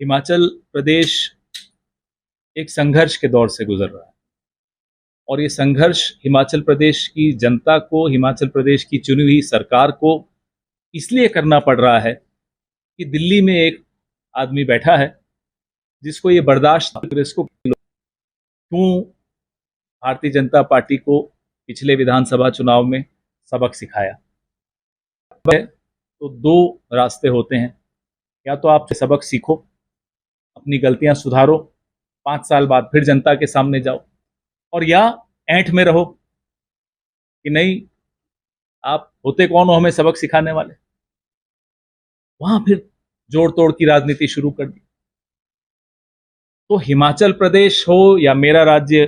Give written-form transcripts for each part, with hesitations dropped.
हिमाचल प्रदेश एक संघर्ष के दौर से गुजर रहा है और ये संघर्ष हिमाचल प्रदेश की जनता को, हिमाचल प्रदेश की चुनी हुई सरकार को इसलिए करना पड़ रहा है कि दिल्ली में एक आदमी बैठा है जिसको ये बर्दाश्त कांग्रेस को क्यों भारतीय जनता पार्टी को पिछले विधानसभा चुनाव में सबक सिखाया। तो दो रास्ते होते हैं, या तो आप सबक सीखो, अपनी गलतियां सुधारो, 5 साल बाद फिर जनता के सामने जाओ, और या ऐंठ में रहो कि नहीं आप होते कौन हो हमें सबक सिखाने वाले। वहां फिर जोड़ तोड़ की राजनीति शुरू कर दी। तो हिमाचल प्रदेश हो या मेरा राज्य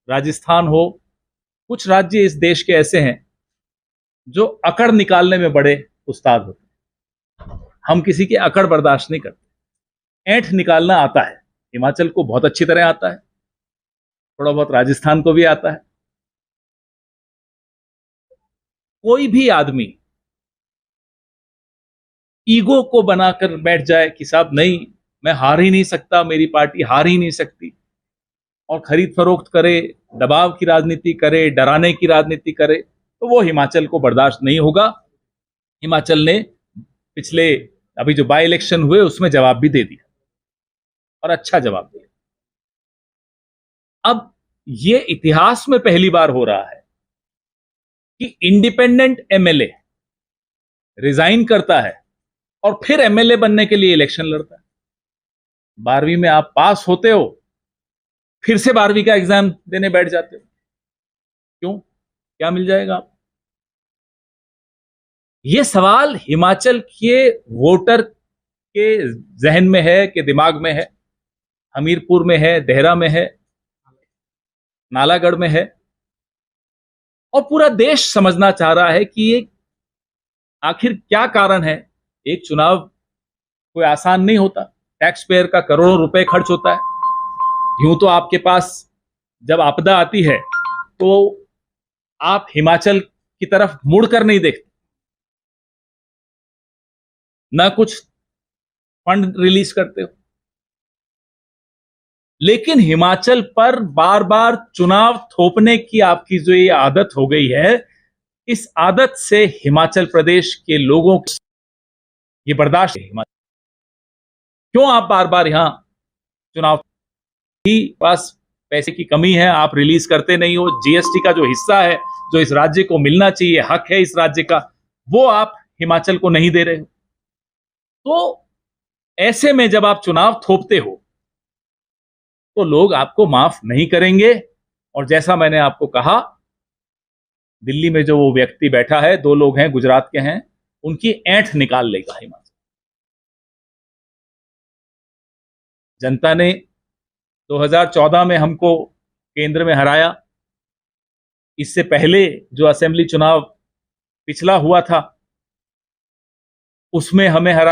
राजस्थान हो, कुछ राज्य इस देश के ऐसे हैं जो अकड़ निकालने में बड़े उस्ताद होते हैं। हम किसी की अकड़ बर्दाश्त नहीं करते। ऐंठ निकालना आता है, हिमाचल को बहुत अच्छी तरह आता है, थोड़ा बहुत राजस्थान को भी आता है। कोई भी आदमी ईगो को बनाकर बैठ जाए कि साहब नहीं, मैं हार ही नहीं सकता, मेरी पार्टी हार ही नहीं सकती, और खरीद फरोख्त करे, दबाव की राजनीति करे, डराने की राजनीति करे, तो वो हिमाचल को बर्दाश्त नहीं होगा। हिमाचल ने पिछले अभी जो बाई इलेक्शन हुए उसमें जवाब भी दे दिया, और अच्छा जवाब दिया। अब ये इतिहास में पहली बार हो रहा है कि इंडिपेंडेंट एमएलए रिजाइन करता है और फिर एमएलए बनने के लिए इलेक्शन लड़ता है। 12वीं में आप पास होते हो, फिर से 12वीं का एग्जाम देने बैठ जाते हो। क्यों? क्या मिल जाएगा आप? यह सवाल हिमाचल के वोटर के जहन में है, के दिमाग में है, हमीरपुर में है, देहरा में है, नालागढ़ में है, और पूरा देश समझना चाह रहा है कि ये आखिर क्या कारण है। एक चुनाव कोई आसान नहीं होता, टैक्स पेयर का करोड़ों रुपए खर्च होता है। यूं तो आपके पास जब आपदा आती है तो आप हिमाचल की तरफ मुड़कर नहीं देखते, ना कुछ फंड रिलीज करते हो, लेकिन हिमाचल पर बार बार चुनाव थोपने की आपकी जो ये आदत हो गई है, इस आदत से हिमाचल प्रदेश के लोगों को ये बर्दाश्त है। क्यों आप बार बार यहां चुनाव ही पास पैसे की कमी है, आप रिलीज करते नहीं हो। जीएसटी का जो हिस्सा है, जो इस राज्य को मिलना चाहिए, हक है इस राज्य का, वो आप हिमाचल को नहीं दे रहे हो। तो ऐसे में जब आप चुनाव थोपते हो तो लोग आपको माफ नहीं करेंगे। और जैसा मैंने आपको कहा, दिल्ली में जो वो व्यक्ति बैठा है, 2 लोग हैं, गुजरात के हैं, उनकी ऐंठ निकाल लेगा हिमाचल। जनता ने 2014 में हमको केंद्र में हराया। इससे पहले जो असेंबली चुनाव पिछला हुआ था उसमें हमें हराया।